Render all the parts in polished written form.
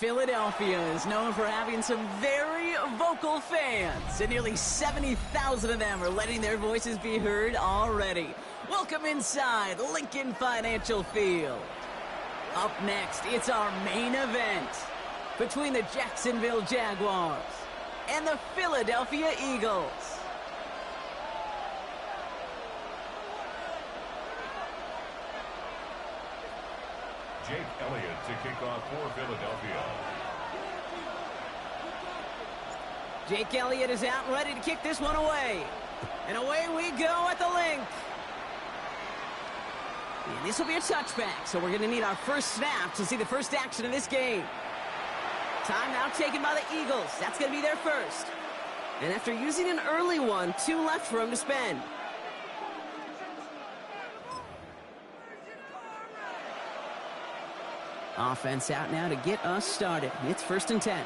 Philadelphia is known for having some very vocal fans, and nearly 70,000 of them are letting their voices be heard already. Welcome inside Lincoln Financial Field. Up next, it's our main event between the Jacksonville Jaguars and the Philadelphia Eagles. Jake Elliott to kick off for Philadelphia. Jake Elliott is out and ready to kick this one away. And away we go at the link. And this will be a touchback, so we're going to need our first snap to see the first action of this game. Time now taken by the Eagles. That's going to be their first. And after using an early one, 2 left for him to spend. Offense out now to get us started. It's 1st and 10.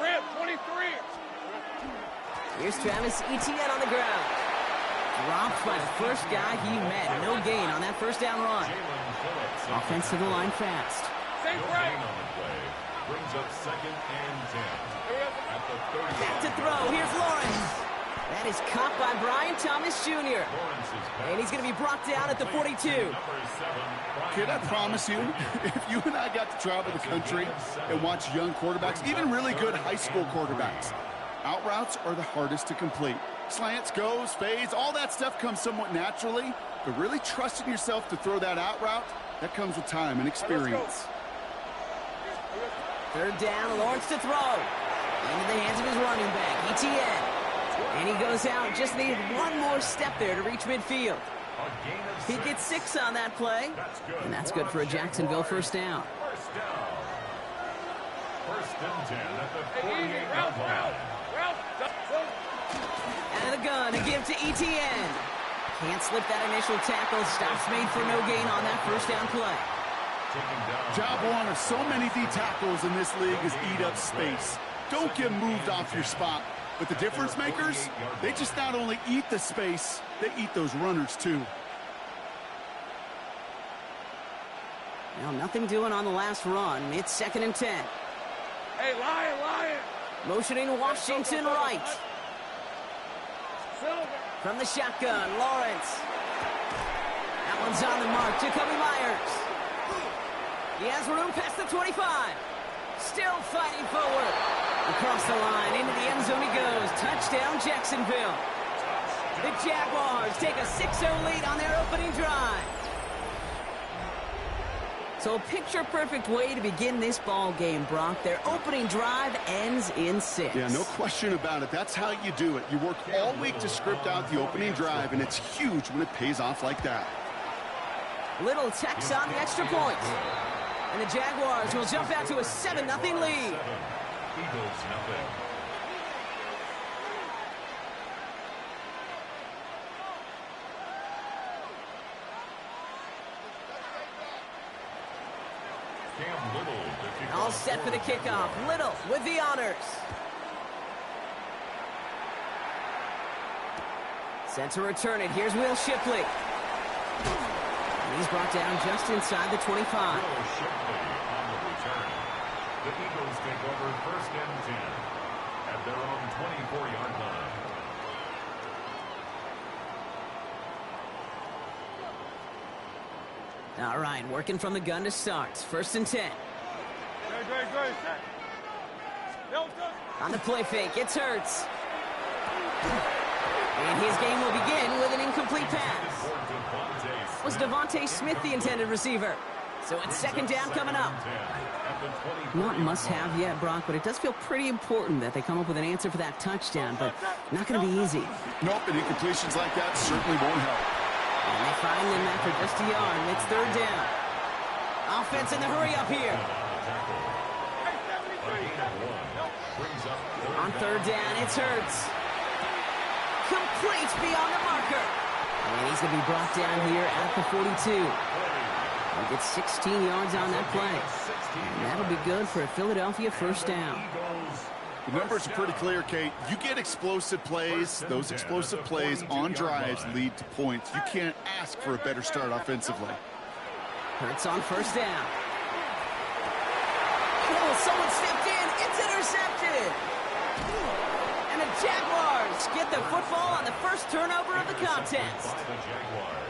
Red 23. Here's Travis Etienne on the ground. Dropped by the first guy he met. No gain on that first down run. Offense to the line fast. Same No break. gain on the play. Brings up 2nd and 10. At the 30. Back to throw. Here's Lawrence. That is caught by Brian Thomas Jr. And he's going to be brought down at the 42. Kid, I promise you, if you and I got to travel the country and watch young quarterbacks, even really good high school quarterbacks, out routes are the hardest to complete. Slants, goes, fades, all that stuff comes somewhat naturally, but really trusting yourself to throw that out route, that comes with time and experience. 3rd down, Lawrence to throw. Into the hands of his running back, Etienne. And he goes out, just needed one more step there to reach midfield. He gets 6 on that play, and that's good for a Jacksonville first down. First down. 1st and 10 at the 48-yard line. Out of the gun to give to Etienne. Can't slip that initial tackle. Stops made for no gain on that first down play. Job one of so many D tackles in this league is eat up space. Don't get moved off your spot. But the difference makers, they just not only eat the space, they eat those runners too. Well, nothing doing on the last run. It's 2nd and 10. Hey, Lion. Motioning Washington right. Silver. From the shotgun, Lawrence. That one's on the mark. Jacoby Myers. He has room past the 25. Still fighting forward. Across the line, into the end zone he goes. Touchdown, Jacksonville. The Jaguars take a 6-0 lead on their opening drive. So a picture-perfect way to begin this ball game, Brock. Their opening drive ends in 6. Yeah, no question about it. That's how you do it. You work all week to script out the opening drive, and it's huge when it pays off like that. Little Tex on the extra point. And the Jaguars will jump out to a 7-0 lead. Eagles nothing. Cam Little to kick All off set for the kickoff. Little with the honors. Set to return it. Here's Will Shipley. And he's brought down just inside the 25. Will Shipley on the return. The Eagles take over 1st and 10 at their own 24-yard line. All right, working from the gun to start. 1st and 10. Great. On the play fake, it's Hurts. And his game will begin with an incomplete pass. Was Devontae Smith the intended receiver? So it's 2nd down coming up. Not must-have yet, Brock, but it does feel pretty important that they come up with an answer for that touchdown, but not going to be easy. Nope, and incompletions like that certainly won't help. And they find them after just a yard, and it's 3rd down. Offense in the hurry up here. On 3rd down, it's Hurts. Complete beyond the marker. And he's going to be brought down here at the 42. He gets 16 yards on that play. And that'll be good for a Philadelphia first down. The numbers are pretty clear, Kate. You get explosive plays. Those explosive plays on drives lead to points. You can't ask for a better start offensively. Hurts on 1st down. Oh, someone stepped in. It's intercepted. And the Jaguars get the football on the first turnover of the contest. The Jaguars.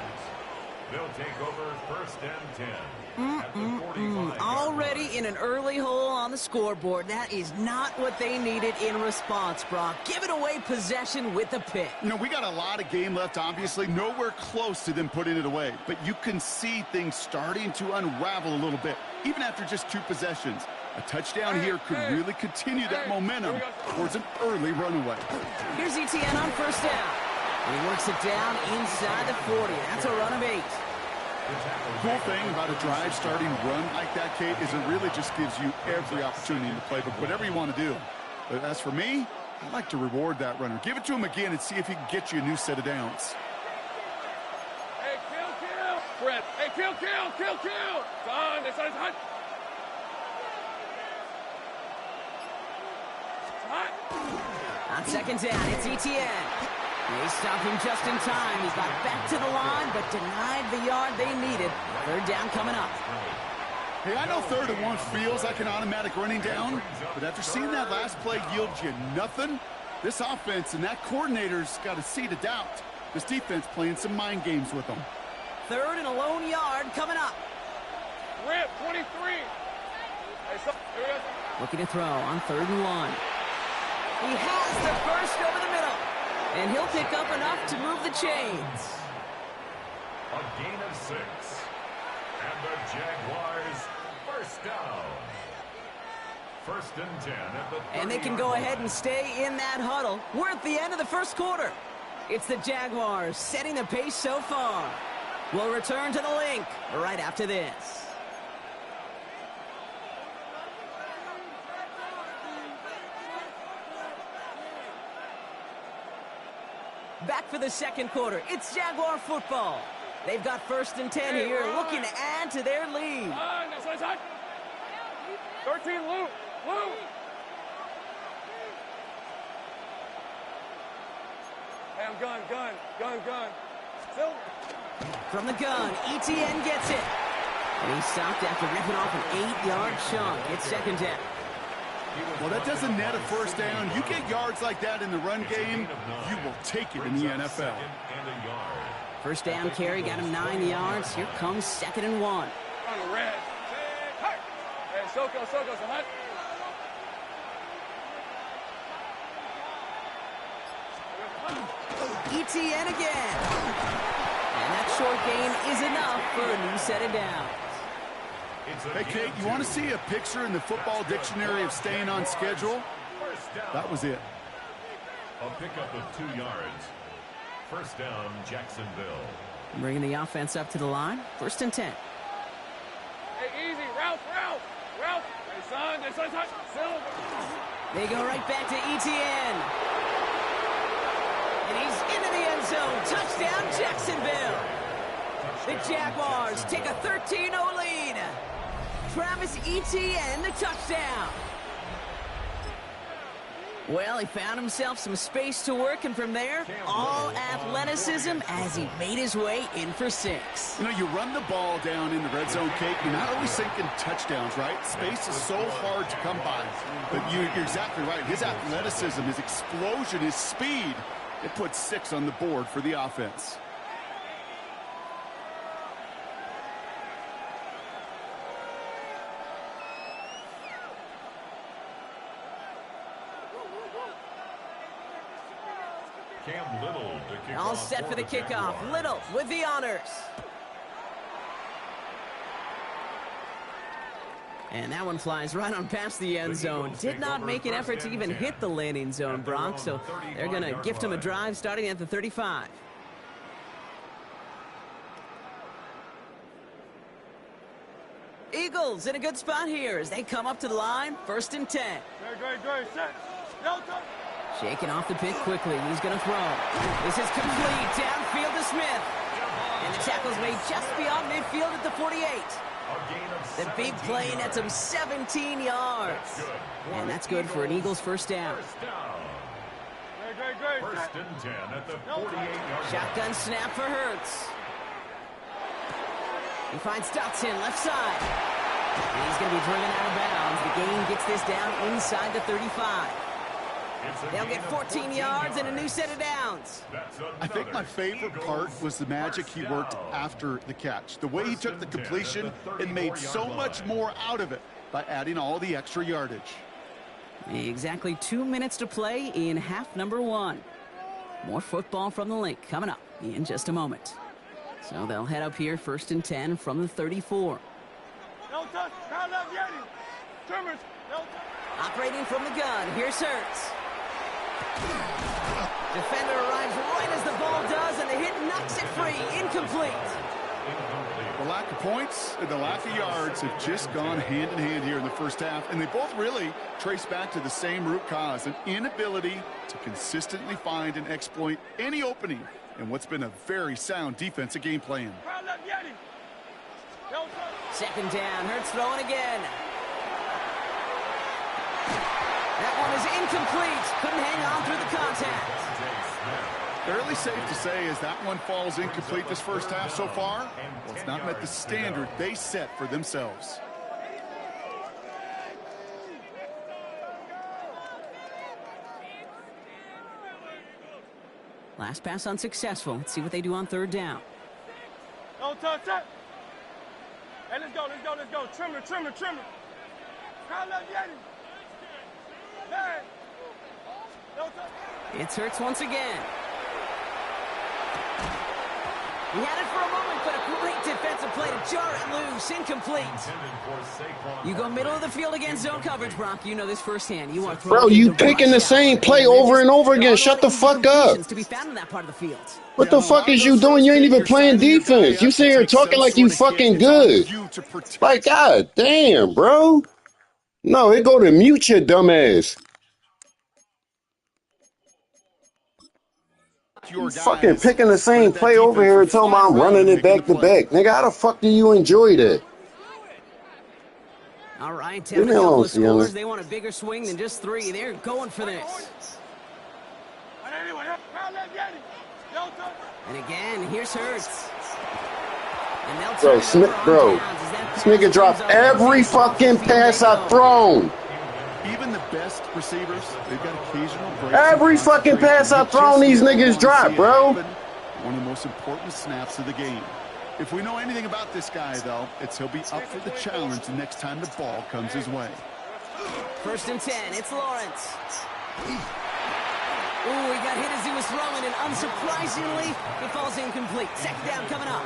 They'll take over first and 10. At the 45. Already in an early hole on the scoreboard. That is not what they needed in response, Brock. Giving away possession with a pick. You know, we got a lot of game left, obviously. Nowhere close to them putting it away. But you can see things starting to unravel a little bit, even after just 2 possessions. A touchdown here could really continue that momentum towards an early runaway. Here's ETN on first down. He works it down inside the 40. That's a run of 8. Cool thing about a drive starting run like that, Kate, is it really just gives you every opportunity in the playbook, whatever you want to do. But as for me, I'd like to reward that runner. Give it to him again and see if he can get you a new set of downs. Hey, kill. Brett. Hey, kill. Done. It's hot. On second down, it's ETN. They stop him just in time. He got back to the line, but denied the yard they needed. Third down coming up. Hey, I know 3rd and 1 feels like an automatic running down, but after seeing that last play yield you nothing, this offense and that coordinator's got a seed of doubt. This defense playing some mind games with them. 3rd and a lone yard coming up. Rip, 23. Hey, here we go. Looking to throw on 3rd and 1. He has the burst over the middle. And he'll pick up enough to move the chains. A gain of 6. And the Jaguars first down. First and 10 at the And they can go ahead and stay in that huddle. We're at the end of the first quarter. It's the Jaguars setting the pace so far. We'll return to the link right after this. Back for the second quarter. It's Jaguar football. They've got first and 10 here, looking to add to their lead. That's 13, Lou. Hey, I'm gun. Still. From the gun, ETN gets it. And he's stopped after ripping off an 8-yard chunk. It's second down. Well, that doesn't net a first down. You get yards like that in the run game, you will take it in the NFL. First down carry got him 9 yards. Here comes 2nd and 1. On the red. Hey, Soko, so hot. ETN again. And that short gain is enough for a new set of downs. Hey, Kate, you want to see a picture in the football dictionary of staying on schedule? That was it. A pickup of 2 yards. First down, Jacksonville. Bringing the offense up to the line. First and 10. Hey, easy. Route. Hey, son. They go right back to ETN. And he's into the end zone. Touchdown, Jacksonville. The Jaguars take a 13-0 lead. Travis Etienne, the touchdown. Well, he found himself some space to work, and from there, all athleticism as he made his way in for 6. You know, you run the ball down in the red zone, Kate, you're not always thinking touchdowns, right? Space is so hard to come by. But you're exactly right. His athleticism, his explosion, his speed, it puts 6 on the board for the offense. Cam Little to kick All off set for the the kickoff. Jaguars. Little with the honors. And that one flies right on past the end zone. Did not make an effort to even hit the landing zone, Brock, so they're going to gift him a drive starting at the 35. Eagles in a good spot here as they come up to the line. First and 10. Great. Set. No time. Shaking off the pick quickly. He's going to throw. This is complete. Downfield to Smith. And the tackle's made just beyond midfield at the 48. The big play nets him 17 yards. And that's good for an Eagles first down. Great. First and 10 at the 48-yard Shotgun snap for Hurts. He finds Dotson left side. And he's going to be driven out of bounds. The game gets this down inside the 35. They'll get 14 yards and a new set of downs. I think my favorite part was the magic he worked after the catch. The way he took the completion and made so much more out of it by adding all the extra yardage. Exactly 2 minutes to play in half number 1. More football from the Link coming up in just a moment. So they'll head up here, 1st and 10 from the 34. Operating from the gun, here's Hurts. Defender arrives right as the ball does, and the hit knocks it free. Incomplete. The lack of points and the lack of yards have just gone hand in hand here in the first half, and they both really trace back to the same root cause, an inability to consistently find and exploit any opening in what's been a very sound defensive game plan. 2nd down, Hurts throwing again. That one is incomplete. Couldn't hang on through the contact. Fairly safe to say as that one falls incomplete this first half so far, well, it's not met the standard they set for themselves. Last pass unsuccessful. Let's see what they do on 3rd down. Don't touch that. Hey, let's go. Trimmer. Call up Yeti. Hey. Don't touch. It's Hurts once again. He had it for a moment, but a great defensive play to jar it loose. Incomplete. You go middle of the field against zone coverage, Brock. You know this firsthand. You want to Bro, you picking the same play over and over again. Shut the fuck up. To be found in that part of the field. What the fuck is you doing? You ain't even playing defense. You sit here talking like you fucking good. Like, god damn, bro. No, it go to mute your dumb ass. You fucking picking the same play over here and tell me I'm running it back to back. Nigga, how the fuck do you enjoy that? All right, 10 scores. They want a bigger swing than just 3. They're going for this. And again, here's Hurts. Bro, this nigga dropped every fucking pass I've thrown. Even the best receivers, they've got occasional breaks. Every fucking pass I've thrown, these niggas drop, bro. One of the most important snaps of the game. If we know anything about this guy, though, it's he'll be up for the challenge the next time the ball comes his way. 1st and 10, it's Lawrence. Ooh, he got hit as he was throwing, and unsurprisingly, it falls incomplete. 2nd down coming up.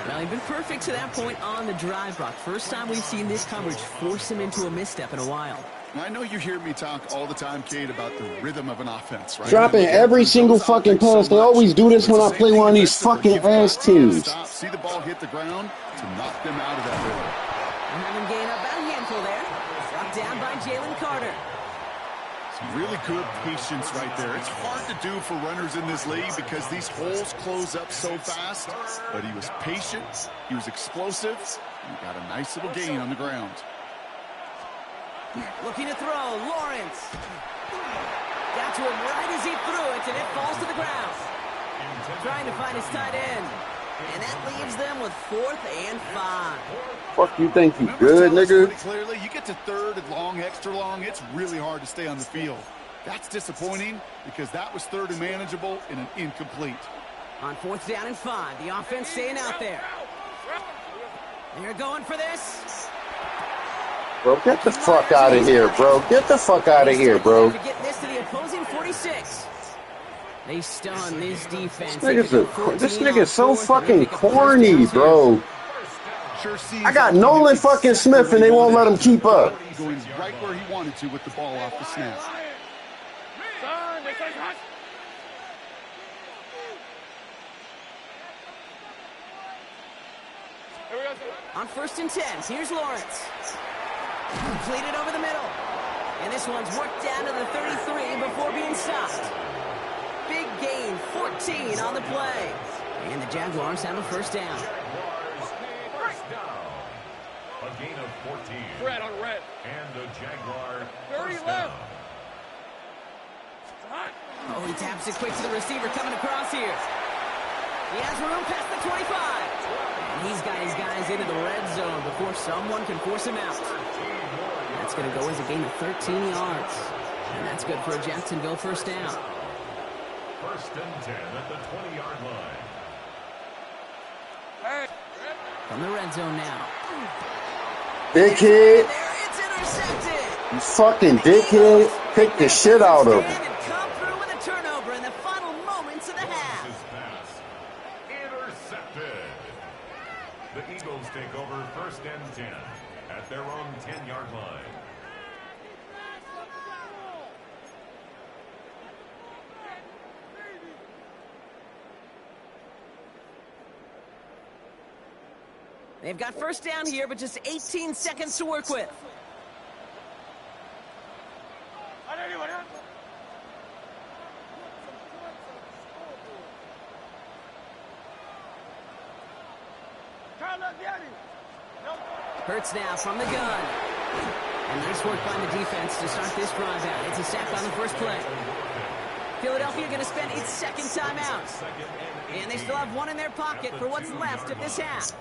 Well, he's been perfect to that point on the drive, Brock. First time we've seen this coverage force him into a misstep in a while. I know you hear me talk all the time, Kate, about the rhythm of an offense, right? Dropping every single fucking pass. They always do this when I play one of these fucking ass teams. See the ball hit the ground to knock them out of that rhythm. And having gained about a handful there. Brought down by Jalen Carter. Some really good patience right there. It's hard to do for runners in this league because these holes close up so fast. But he was patient, he was explosive, and he got a nice little gain on the ground. Looking to throw, Lawrence. Got to him right as he threw it, and it falls to the ground. Trying to find his tight end. And that leaves them with 4th and 5. Fuck you think you good, nigga? Clearly, you get to 3rd and long, extra long, it's really hard to stay on the field. That's disappointing because that was 3rd and manageable and an incomplete. On 4th down and 5, the offense staying out there. They're going for this. Bro, get the fuck out of here, bro. Get the fuck out of here, bro. Get this to the opposing 46. They stun this defense. This nigga's so fucking corny, bro. I got Nolan fucking Smith and they won't let him keep up. Going right where he wanted to with the ball off the snap. On 1st and 10, here's Lawrence. Completed over the middle. And this one's worked down to the 33 before being stopped. Big gain, 14 on the play. And the Jaguars have a 1st down. A gain of 14. Red on red. And the Jaguar 30 left. Oh, he taps it quick to the receiver coming across here. He has room past the 25. And he's got his guys into the red zone before someone can force him out. That's going to go as a gain of 13 yards. And that's good for a Jacksonville first down. First and 10 at the 20-yard line. From the red zone now. Dickhead. There, it's intercepted. You fucking dickhead. Pick the shit out of him. And come through with a turnover in the final moments of the half. His pass intercepted. The Eagles take over first and 10 at their own 10-yard line. They've got first down here, but just 18 seconds to work with. Hurts now from the gun. And nice work by the defense to start this drive out. It's a sack on the first play. Philadelphia going to spend its second timeout. And they still have one in their pocket for what's left of this half.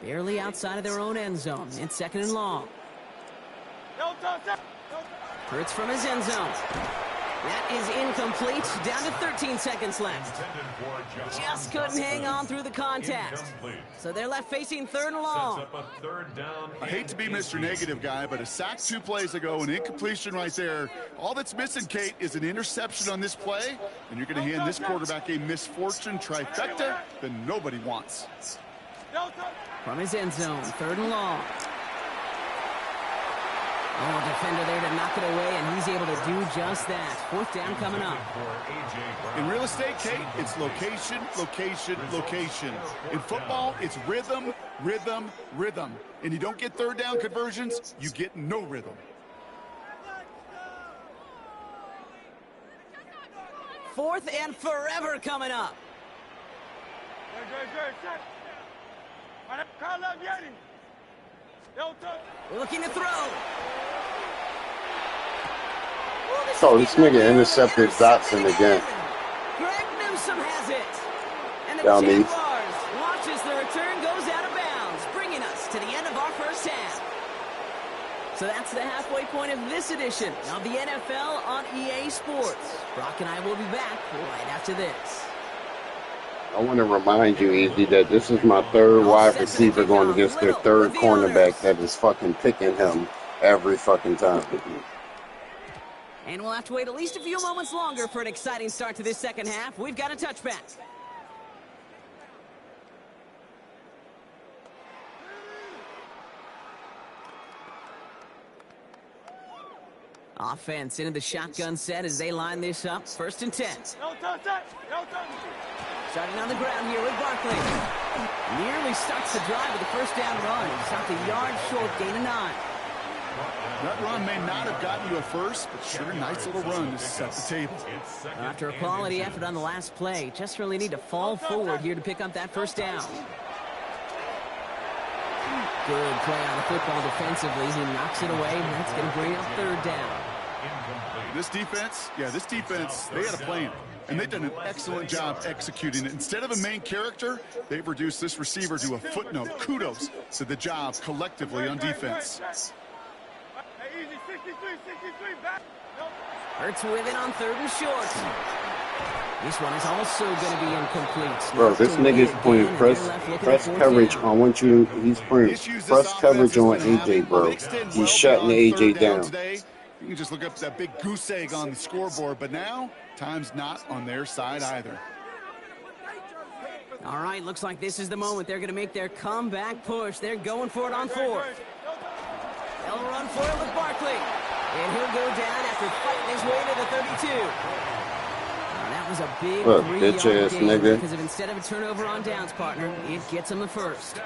Barely outside of their own end zone. It's second and long. Hurts from his end zone. That is incomplete. Down to 13 seconds left. Just couldn't hang on through the contact. So they're left facing third and long. I hate to be Mr. Negative guy, but a sack 2 plays ago, an incompletion right there. All that's missing, Kate, is an interception on this play, and you're going to hand this quarterback a misfortune trifecta that nobody wants. From his end zone, third and long. Oh, defender there to knock it away, and he's able to do just that. Fourth down coming up. In real estate, Kate, it's location, location, location. In football, it's rhythm, rhythm, rhythm. And you don't get third down conversions, you get no rhythm. Fourth and forever coming up. Looking to throw. Oh, this nigga intercepted Dotson again. Greg Newsome has it. And the Dummy. Jaguars watches the return goes out of bounds, bringing us to the end of our first half. So that's the halfway point of this edition of the NFL on EA Sports. Brock and I will be back right after this. I want to remind you, Easy, that this is my third wide receiver going against their third cornerback that is fucking picking him every fucking time. And we'll have to wait at least a few moments longer for an exciting start to this second half. We've got a touchback. Offense into the shotgun set as they line this up. First and 10. Starting on the ground here with Barkley. Nearly starts the drive with the first down run. Stopped a yard short, gain of 9. That run may not have gotten you a first, but sure, nice little run to set the table. After a quality effort on the last play, just really need to fall forward here to pick up that first down. Good play on the football defensively. He knocks it away, and that's going to bring up third down. This defense, they had a plan, and they've done an excellent job executing it. Instead of a main character, they've reduced this receiver to a footnote. Kudos to the job collectively on defense. Hurts with it on third and short. This one is also going to be incomplete. Bro, this nigga's playing press coverage on what you. He's playing press coverage on AJ, bro. He's shutting AJ down. You can just look up that big goose egg on the scoreboard, but now time's not on their side either. All right, looks like this is the moment. They're going to make their comeback push. They're going for it on fourth. They'll run for it with Barkley. And he'll go down after fighting his way to the 32. That was a big 3-yard gain because of instead of a turnover on downs, partner, it gets him the first.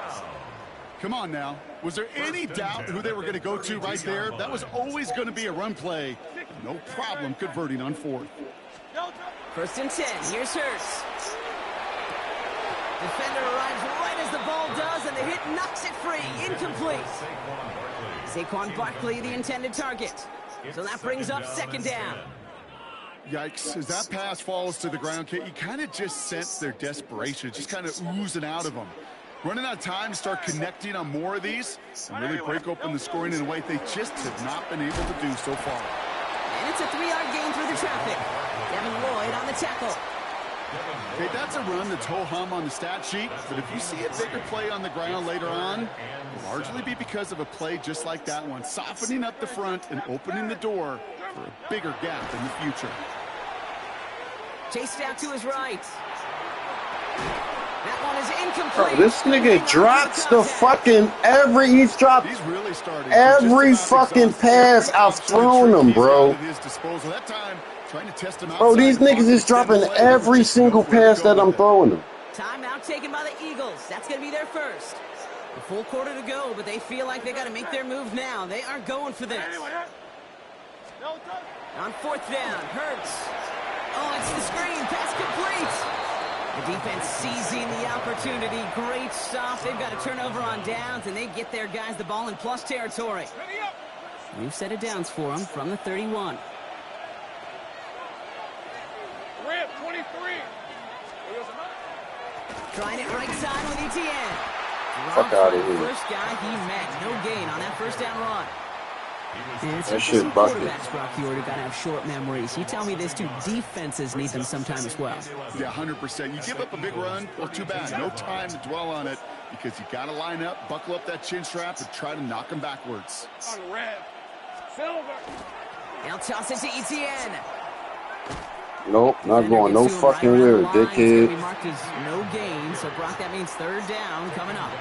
Come on now. Was there any doubt who they were going to go to right there? That was always going to be a run play. No problem converting on fourth. First and 10. Here's Hurts. Defender arrives right as the ball does, and the hit knocks it free. Incomplete. Saquon Barkley, the intended target. So that brings up second down. Yikes, as that pass falls to the ground, Kate, you kind of just sense their desperation, just kind of oozing out of them. Running out of time to start connecting on more of these and really break open the scoring in a way they just have not been able to do so far. And it's a 3-yard gain through the traffic. Devin Lloyd on the tackle. Okay, that's a run that's ho-hum on the stat sheet, but if you see a bigger play on the ground later on, it'll largely be because of a play just like that one, softening up the front and opening the door for a bigger gap in the future. Chased out to his right. That one is incomplete. Bro, this nigga drops the fucking he's dropped He's really starting every fucking pass I've thrown him, bro. Bro, these niggas is dropping every single pass that I'm throwing them. Timeout taken by the Eagles. That's going to be their first. A full quarter to go, but they feel like they got to make their move now. They aren't going for this. On fourth down, Hurts. Oh, it's the screen. Pass complete. The defense seizing the opportunity. Great stop. They've got a turnover on downs, and they get their guys the ball in plus territory. New set of downs for them from the 31. Rip, 23. Trying it right side with ETN. Fuck out of here. First guy he met. No gain on that first down run. That shit bucket. Quarterbacks, Brock, you already got to have short memories. You tell me this too. Defenses need them sometime as well. Yeah, 100%. You give up a big run, well, too bad. No time to dwell on it because you got to line up, buckle up that chin strap, and try to knock them backwards. On red. Silver. They'll toss it to ETN. Nope, not going no fucking where, dickhead. Be marked as no gain, so Brock, that means third down coming up.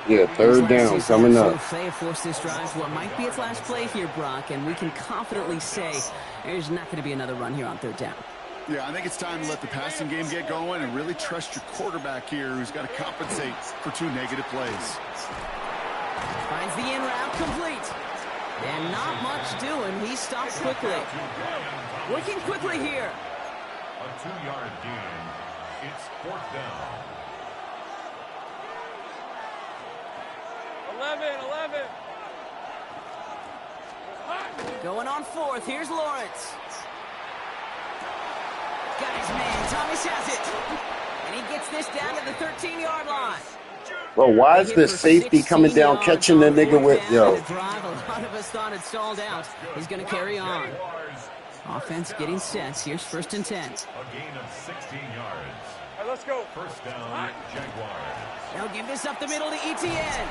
Yeah, third down coming up. They force this drive to what might be its last play here, Brock, and we can confidently say there's not going to be another run here on third down. Yeah, I think it's time to let the passing game get going and really trust your quarterback here who's got to compensate for 2 negative plays. Finds the in route complete. And not much doing. He stops quickly. Working quickly here. A 2-yard gain. It's fourth down. 11. Going on fourth. Here's Lawrence. Got his man. Thomas has it. And he gets this down to the 13-yard line. Bro, why is the safety coming down catching the nigga with, yo? A lot of us thought it stalled out. He's going to carry on. Offense getting set. Here's first and 10. A gain of 16 yards. All right, let's go. First down, Jaguars. They'll give this up the middle to ETN.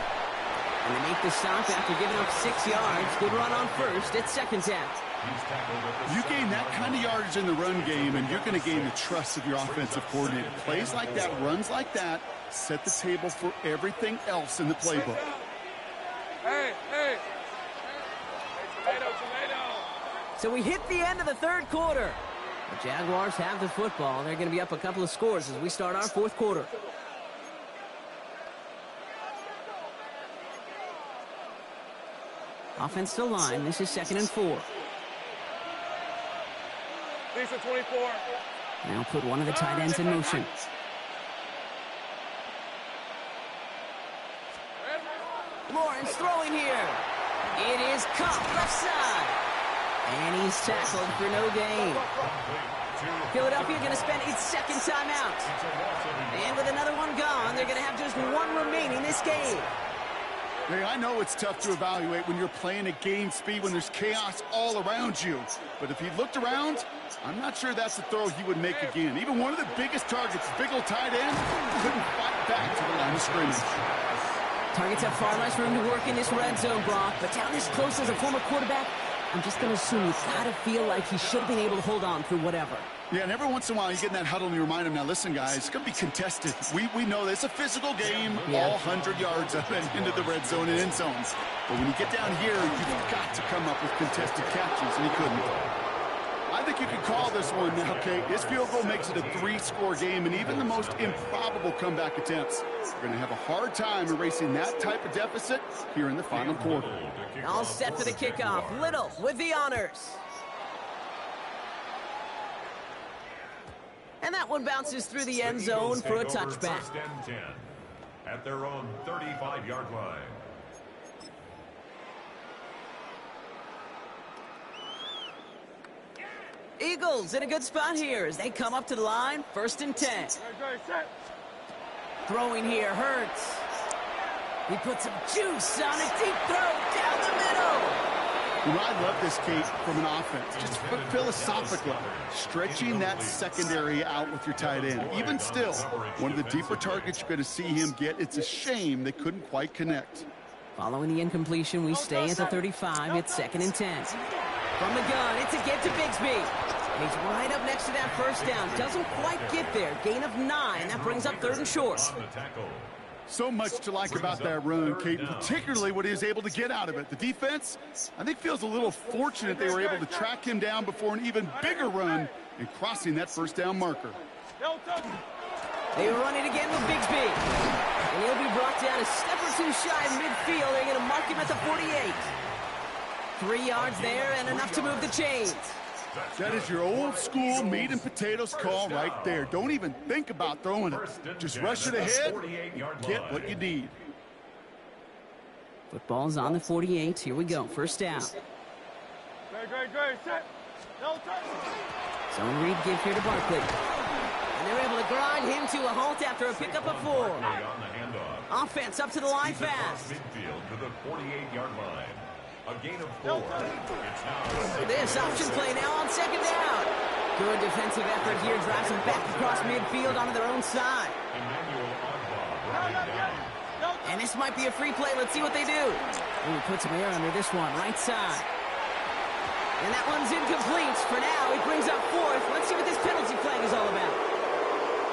And they make the stop after giving up 6 yards. Good run on first. It's second down. You gain that kind of yardage in the run game, and you're going to gain the trust of your offensive coordinator. Plays like that, runs like that, set the table for everything else in the playbook. Hey. Tomato. So we hit the end of the third quarter. The Jaguars have the football. They're going to be up a couple of scores as we start our fourth quarter. Offensive line. This is 2nd and 4. Decent 24. Now put one of the tight ends in motion. Lawrence throwing here. It is caught left side. And he's tackled for no gain. Philadelphia going to spend its second timeout. And with another one gone, they're going to have just one remaining this game. Hey, I know it's tough to evaluate when you're playing at game speed when there's chaos all around you. But if he looked around, I'm not sure that's the throw he would make again. Even one of the biggest targets, big old tight end, couldn't fight back to the line of scrimmage. Targets have far less room to work in this red zone, Brock. But down this close as a former quarterback, I'm just going to assume you've got to feel like he should have been able to hold on through whatever. Yeah, and every once in a while you get in that huddle and you remind him, now listen, guys, it's going to be contested. We know that it's a physical game, all 100 yards up and into the red zone and end zones. But when you get down here, you've got to come up with contested catches, and he couldn't. I think you can call this one now, Kate. This field goal makes it a 3-score game, and even the most improbable comeback attempts are going to have a hard time erasing that type of deficit here in the final quarter. All set for the kickoff. Little with the honors. And that one bounces through the end zone for a touchback. First and 10 at their own 35-yard line. Eagles in a good spot here as they come up to the line. First and 10. Throwing here, Hurts. He puts some juice on a deep throw down the middle. You know, I love this, Kate, from an offense. Just philosophically, stretching that secondary out with your tight end. Even still, one of the deeper targets you're going to see him get. It's a shame they couldn't quite connect. Following the incompletion, we stay at the 35. It's second and 10. From the gun, it's a get to Bigsby. And he's right up next to that first down. Doesn't quite get there. Gain of 9. That brings up third and short. So much to like about that run, Kate, particularly what he was able to get out of it. The defense, I think, feels a little fortunate they were able to track him down before an even bigger run and crossing that first down marker. They run it again with Bigsby. And he'll be brought down a step or two shy of midfield. They're going to mark him at the 48. 3 yards there and enough to move the chains. That is your old school meat and potatoes call right there. Don't even think about throwing it. Just rush it ahead, get what you need. Football's on the 48. Here we go. First down. Zone read give here to Barkley. And they're able to grind him to a halt after a pickup of 4. Offense up to the line fast. Midfield to the 48-yard line. A gain of 4. This option play now on second down. Good defensive effort here. Drives them back across midfield onto their own side. And this might be a free play. Let's see what they do. Ooh, put some air under this one. Right side. And that one's incomplete. For now, he brings up 4th. Let's see what this penalty flag is all about.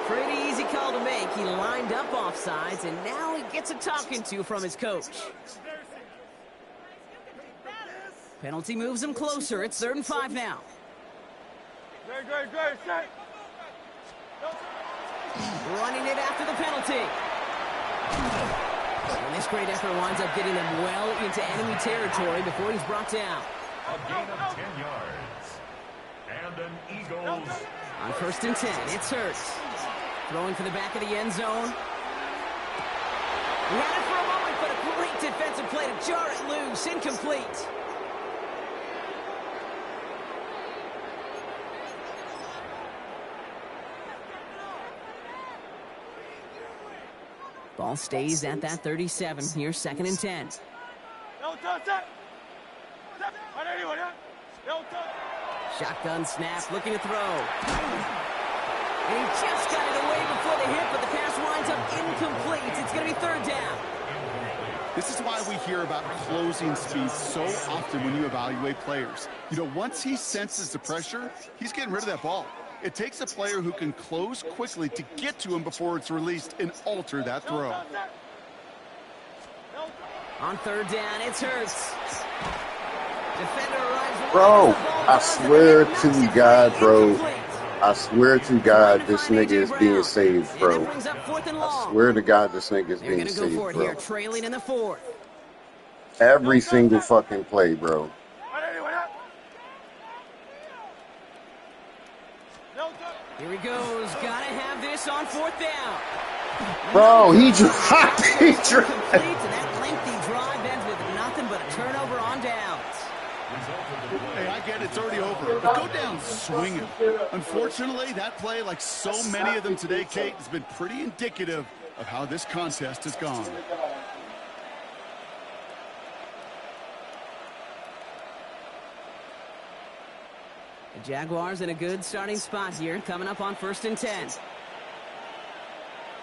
Pretty easy call to make. He lined up offsides, and now he gets a talking to from his coach. Penalty moves him closer. It's 3rd and 5 now. Running it after the penalty. And this great effort winds up getting them well into enemy territory before he's brought down. A gain of 10 yards. And an Eagles. On 1st and 10, it's Hurts. Throwing for the back of the end zone. He had it for a moment, but a great defensive play to jar it loose. Incomplete. Ball stays at that 37. Here's 2nd and 10. Shotgun snap, looking to throw. And he just got it away before the hit, but the pass winds up incomplete. It's going to be 3rd down. This is why we hear about closing speed so often when you evaluate players. You know, once he senses the pressure, he's getting rid of that ball. It takes a player who can close quickly to get to him before it's released and alter that throw. On 3rd down, it's Hurts. Defender arrives. Bro, I swear to God, bro. I swear to God, this nigga is being saved, bro. I swear to God, this nigga is being saved, bro. Trailing in the 4th. Every single fucking play, bro. Here he goes. Gotta have this on 4th down. Bro, he dropped. He dropped. And that lengthy drive ends with nothing but a turnover on downs. Hey, I get it. It's already over. But go down swinging. Unfortunately, that play, like so many of them today, Kate, has been pretty indicative of how this contest has gone. The Jaguars in a good starting spot here, coming up on 1st and 10.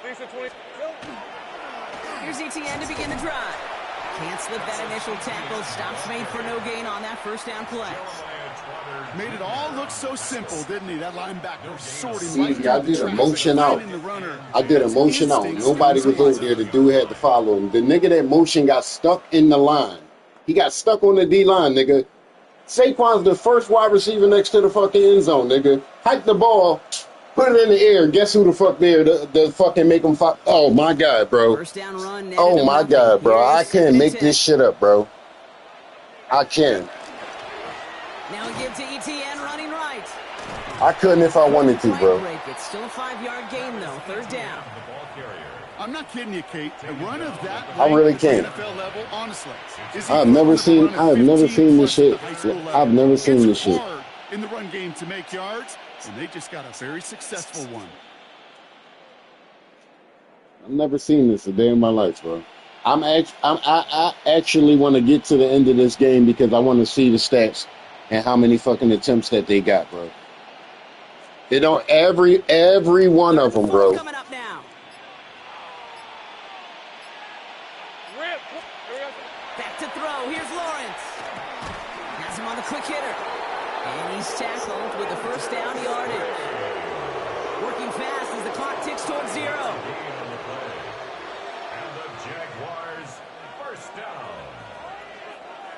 Here's ETN to begin the drive. Can't slip that initial tackle. Stops made for no gain on that first down play. Made it all look so simple, didn't he? That linebacker sorting right. I did a motion out. I did a motion out. Nobody was over there. The dude had to follow him. The nigga that motion got stuck in the line. He got stuck on the D-line, nigga. Saquon's the first wide receiver next to the fucking end zone, nigga. Hike the ball, put it in the air. Guess who the fuck there? The fucking make him fight. Oh my God, bro. First down run. Oh my God, bro. I can't make this shit up, bro. I can't. Now he gives to ETN running right. I couldn't if I wanted to, bro. Break. It's still a 5-yard gain, though. Third down. I'm not kidding you, Kate. A run of that I really can't. NFL level, honestly. I've never seen this shit. I've never seen this shit. In the run game to make yards, and they just got a very successful one. I've never seen this a day in my life, bro. I actually want to get to the end of this game because I want to see the stats and how many fucking attempts that they got, bro. They don't every one of them, bro. Coming up now. Back to throw. Here's Lawrence. Has him on the quick hitter. And he's tackled with the first down yardage. Working fast as the clock ticks towards 0. And the Jaguars first down.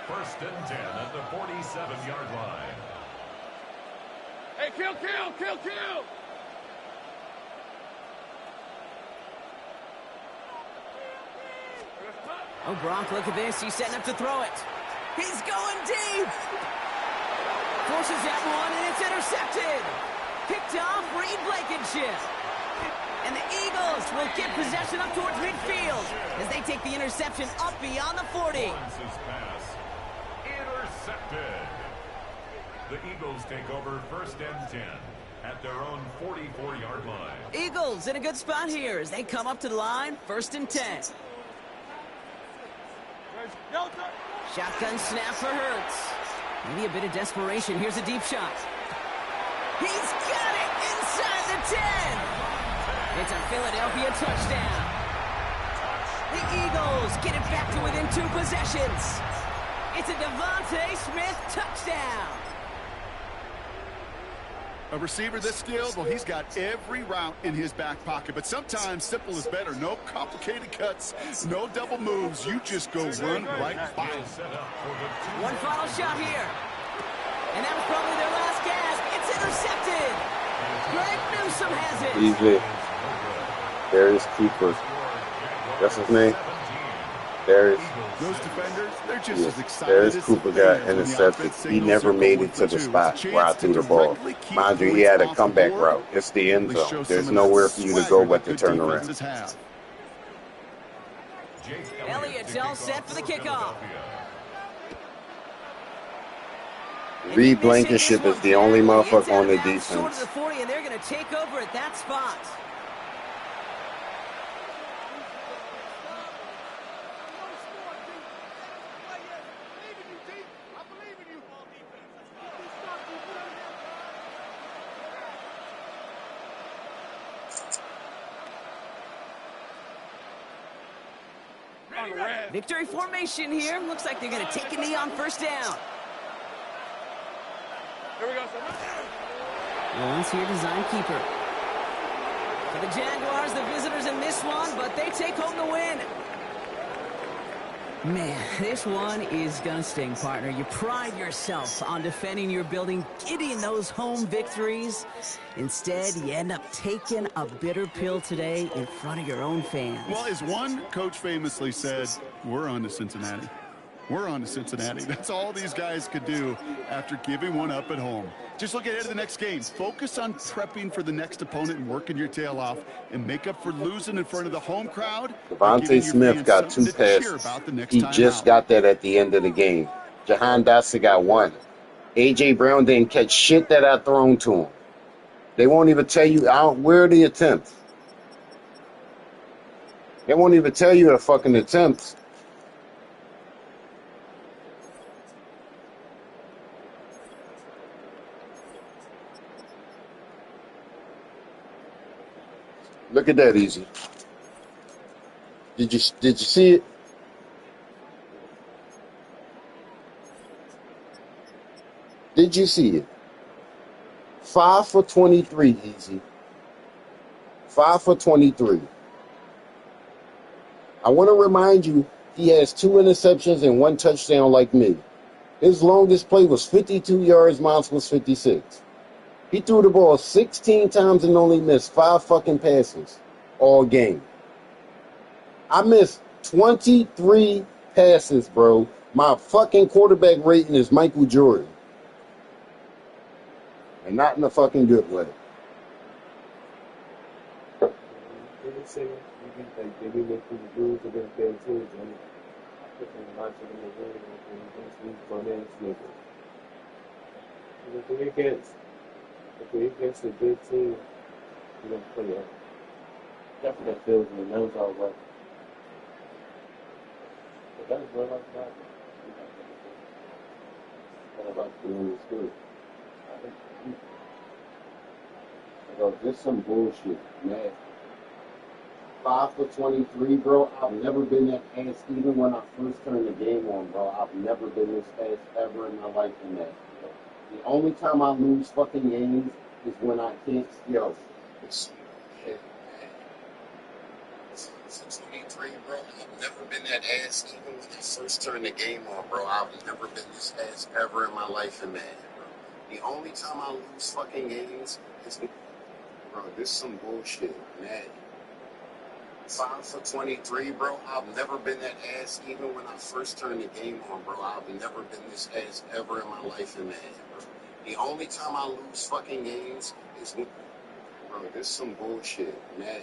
First and 10 at the 47-yard line. Hey, kill! Oh, Gronk, look at this. He's setting up to throw it. He's going deep. Forces that one, and it's intercepted. Picked off Reed Blankenship. And the Eagles will get possession up towards midfield as they take the interception up beyond the 40. Pass intercepted. The Eagles take over first and 10 at their own 44-yard line. Eagles in a good spot here as they come up to the line, first and 10. Shotgun snap for Hurts. Maybe a bit of desperation. Here's a deep shot. He's got it inside the 10. It's a Philadelphia touchdown. The Eagles get it back to within 2 possessions. It's a Devontae Smith touchdown. A receiver this skilled, well, he's got every route in his back pocket. But sometimes simple is better. No complicated cuts, no double moves. You just go run right by him. One final shot here. And that was probably their last gasp. It's intercepted. Greg Newsome has it. Easy. There's Cooper. That's his name. There's those defenders, they're just as excited. There's as Cooper got intercepted. He never made it to the spot where I threw the ball. Mind you, he had a comeback route. It's the end zone. There's nowhere for you to go but to turn around. Elliott's all set for the kickoff. Reed Blankenship is the only motherfucker on the defense. Short of the 40, and they're going to take over at that spot. Victory formation here. Looks like they're going to take a knee on first down. Here we go, Lawrence here, design keeper. For the Jaguars, the visitors in this one, but they take home the win. Man, this one is going to sting, partner. You pride yourself on defending your building, getting those home victories. Instead, you end up taking a bitter pill today in front of your own fans. Well, as one coach famously said, we're on to Cincinnati. We're on to Cincinnati. That's all these guys could do after giving one up at home. Just look ahead to the next game. Focus on prepping for the next opponent and working your tail off and make up for losing in front of the home crowd. Devontae Smith got 2 passes. He just got that at the end of the game. Jahan Dotson got 1. A.J. Brown didn't catch shit that I thrown to him. They won't even tell you where are the attempts. They won't even tell you the fucking attempts. Look at that, Easy. Did you see it? Did you see it? 5 for 23, Easy. 5 for 23. I want to remind you, he has 2 interceptions and 1 touchdown like me. His longest play was 52 yards, mine was 56. He threw the ball 16 times and only missed 5 fucking passes all game. I missed 23 passes, bro. My fucking quarterback rating is Michael Jordan. And not in a fucking good way. They say you get like they be making the rules against bad teams, and I put them watching them again against these fun-ass niggas. If they against a good team, you don't play that. That's what that feels like. That was all right. But that's real life life. What about doing this good? Bro, this some bullshit, man. 5 for 23, bro. I've never been that fast, even when I first turned the game on, bro. I've never been this fast ever in my life in that. The only time I lose fucking games is when I can't, yo. It's shit, man. 23, bro. I've never been that ass, even when I first turned the game on, bro. I've never been this ass ever in my life in that, bro. The only time I lose fucking games is, bro, this some bullshit, man. 5 for 23, bro. I've never been that ass, even when I first turned the game on, bro. I've never been this ass ever in my life in that, bro. The only time I lose fucking games is when, bro, this some bullshit, man.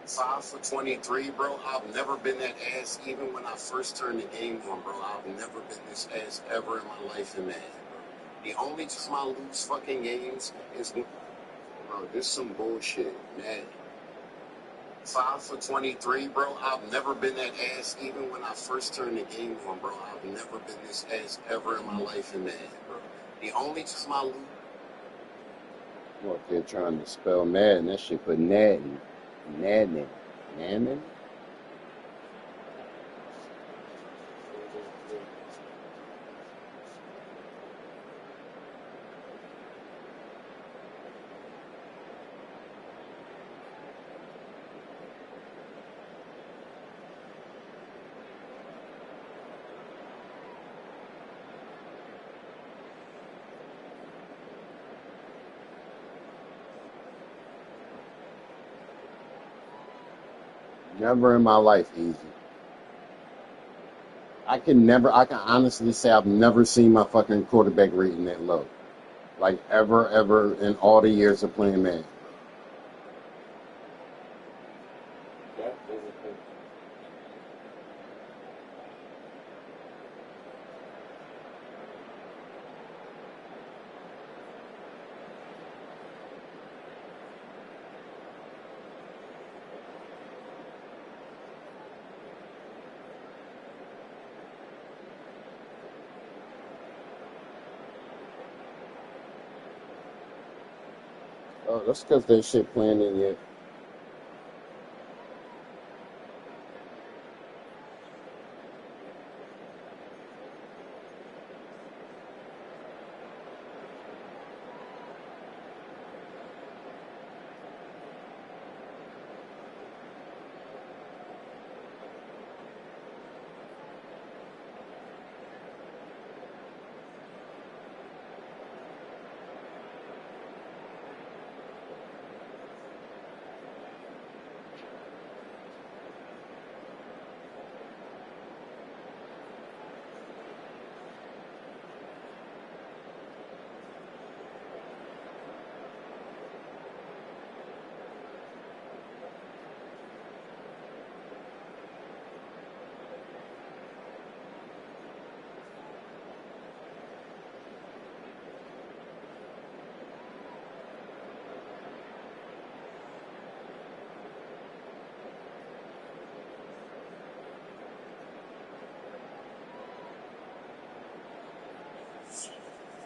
5 for 23, bro. I've never been that ass, even when I first turned the game on, bro. I've never been this ass ever in my life in that, bro. The only time I lose fucking games is when, bro, this some bullshit, man. 5 for 23, bro. I've never been that ass, even when I first turned the game on, bro. I've never been this ass ever in my life in that, bro. The only time I lose. Well, if they're trying to spell Madden, that shit put Madden. Madden. Madden? Never in my life, easy. I can honestly say I've never seen my fucking quarterback rating that low. Like, ever in all the years of playing Madden. Oh, that's because that shit playing in your.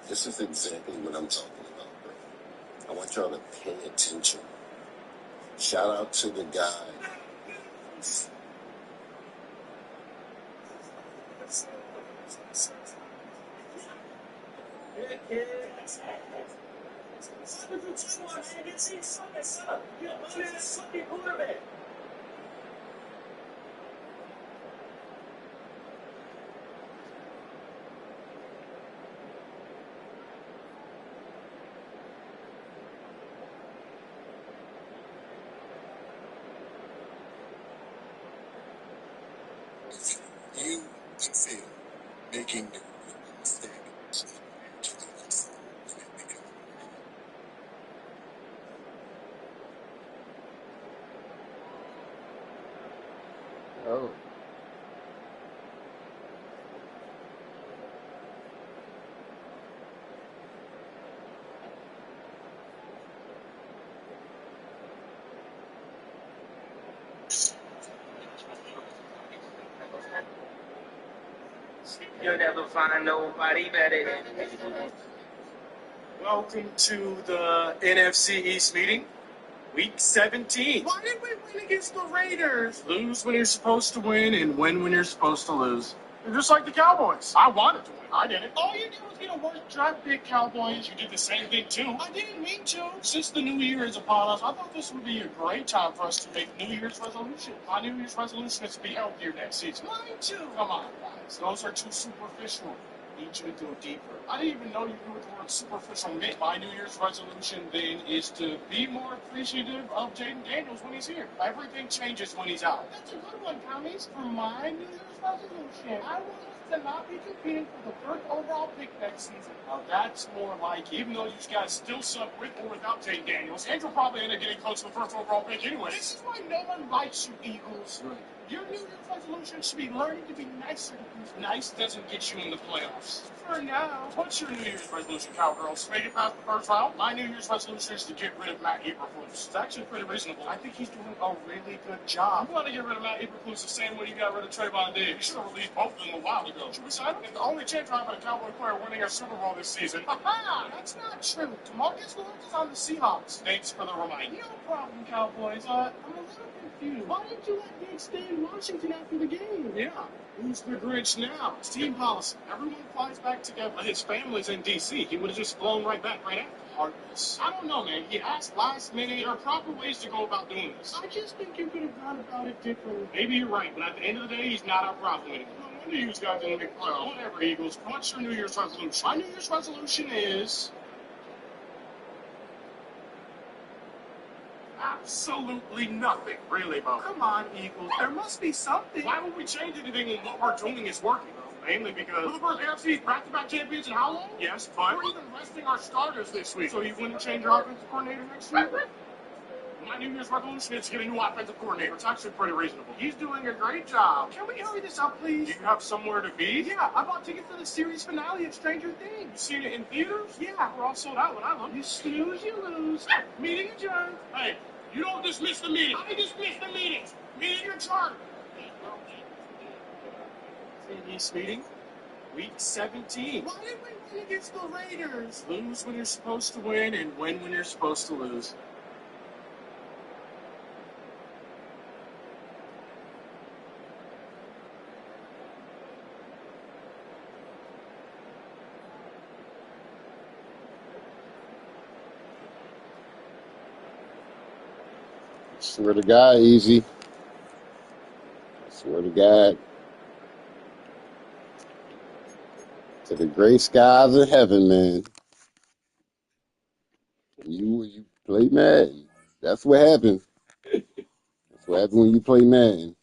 This is exactly what I'm talking about, bro. I want y'all to pay attention. Shout out to the guy. You can feel making the mistake. You'll never find nobody better than me. Welcome to the NFC East meeting, Week 17. Why did we win against the Raiders? Lose when you're supposed to win and win when you're supposed to lose. You're just like the Cowboys. I wanted to win. I didn't. All you did was get a worst draft pick, Cowboys. You did the same thing, too. I didn't mean to. Since the new year is upon us, I thought this would be a great time for us to make New Year's resolutions. My New Year's resolution is to be healthier next season. Mine, too. Come on, guys. Those are too superficial. I need you to go deeper. I didn't even know you knew what the word superficial meant. My New Year's resolution, then, is to be more appreciative of Jaden Daniels when he's here. Everything changes when he's out. That's a good one, Tommy. For my New Year's resolution, I want us to not be competing for the third overall pick next season. Now, that's more like, even though you guys still suck with or without Jaden Daniels, and you'll probably end up getting close to the first overall pick anyway. This is why no one likes you, Eagles. Right. Your New Year's resolution should be learning to be nicer to people. Nice doesn't get you in the playoffs. For now. What's your New Year's resolution, Cowgirls? Make it past the first round? My New Year's resolution is to get rid of Matt Eberflus. It's actually pretty reasonable. I think he's doing a really good job. You want to get rid of Matt Eberflus the same way you got rid of Trayvon Diggs. You should have released both of them a while ago. Should we sign him? It's the only chance I have a Cowboy player winning a Super Bowl this season. Ha-ha! That's not true. DeMarcus Lawrence is on the Seahawks. Thanks for the reminder. No problem, Cowboys. I'm a little confused. Why didn't you let Diggs stay in Washington after the game? Yeah. Who's the Grinch now? It's team policy. Everyone flies back together. His family's in D.C. He would have just flown right back right after. Heartless. I don't know, man. He asked last minute. There are proper ways to go about doing this. I just think you could have gone about it differently. Maybe you're right, but at the end of the day, he's not our problem anymore. No wonder you guys didn't make playoffs. Whatever, Eagles. What's your New Year's resolution? My New Year's resolution is... absolutely nothing. Really, Bo? Come on, Eagles. There must be something. Why would we change anything when what we're doing is working? Mainly because we're the first AFC back-to-back champions in how long? Yes, but we're even resting our starters this week. So you wouldn't change your offensive coordinator next year? My New Year's resolution is to get a new offensive coordinator. It's actually pretty reasonable. He's doing a great job. Can we hurry this up, please? Do you have somewhere to be? Yeah, I bought tickets for the series finale of Stranger Things. You seen it in theaters? Yeah. We're all sold out when I look. You snooze, you lose. Meeting adjourned. Hey, you don't dismiss the meeting. I dismiss the meeting. Meeting adjourned. East meeting, Week 17. Why did we win against the Raiders? Lose when you're supposed to win and win when you're supposed to lose. Swear to God, easy. Swear to God. To the gray skies of heaven, man. You play Madden. That's what happens. That's what happens when you play Madden.